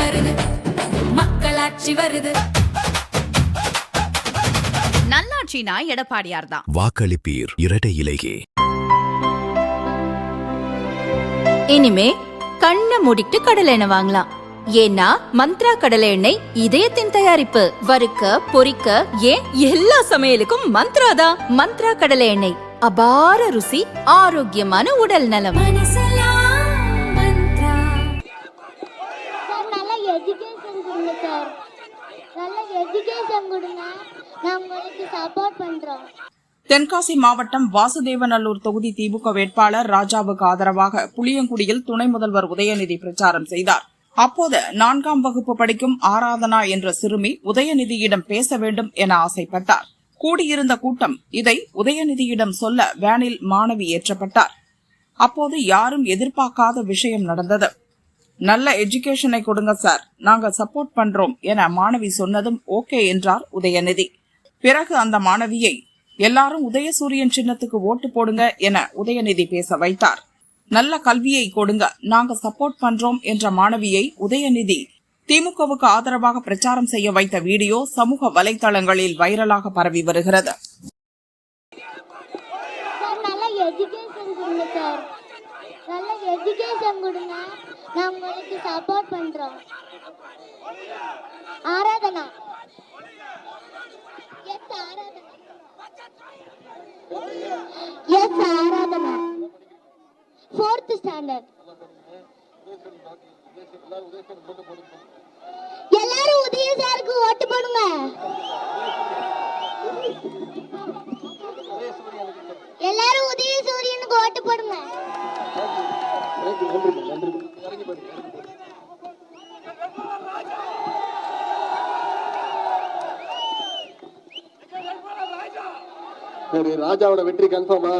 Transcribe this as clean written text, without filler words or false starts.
வருது, மக்களாட்சி வருது. நல்லாட்சினா எடப்பாடியார் தான். வாக்களிப்பீர் இரட்டை இலையே. இனிமே கண்ணை மூடிட்டு கடலை எண்ணெய் வாங்கலாம். ஏன்னா மந்த்ரா கடலை எண்ணெய் இதயத்தின் தயாரிப்பு. வறுக்க பொரிக்க ஏன் எல்லா சமையலுக்கும் மந்த்ரா தான். மந்த்ரா கடலை எண்ணெய், அபார ருசி, ஆரோக்கியமான உடல் நலம். தென்காசி மாவட்டம் வாசுதேவநல்லூர் தொகுதி திமுக வேட்பாளர் ராஜாவுக்கு ஆதரவாக புளியங்குடியில் துணை முதல்வர் உதயநிதி பிரச்சாரம் செய்தார். அப்போது 4ஆம் வகுப்பு படிக்கும் ஆராதனா என்ற சிறுமி உதயநிதியிடம் பேச வேண்டும் என ஆசைப்பட்டார். கூடியிருந்த கூட்டம் இதை உதயநிதியிடம் சொல்ல வேனில் மாணவி ஏற்றப்பட்டார். அப்போது யாரும் எதிர்பார்க்காத விஷயம் நடந்தது. நல்ல எஜுகேஷனை கொடுங்க சார், நாங்க சப்போர்ட் பண்றோம் என மாணவி சொன்னதும் ஓகே என்றார் உதயநிதி. பிறகு அந்த மாணவியை எல்லாரும் உதயசூரியன் சின்னத்துக்கு ஓட்டு போடுங்க என உதயநிதி பேச வைத்தார். நல்ல கல்வியை கொடுங்க, நாங்க சப்போர்ட் பண்றோம் என்ற மாணவியை உதயநிதி திமுகவுக்கு ஆதரவாக பிரச்சாரம் செய்ய வைத்த வீடியோ சமூக வலைதளங்களில் வைரலாக பரவி வருகிறது. Fourth standard. எல்லாரும் உதய சாருக்கு ஓட்டு போடுங்க. எல்லாரும் உதய சூரியனுக்கு ஓட்டு போடுங்க. சரி, ராஜாவோட வெற்றி கன்ஃபார்மா?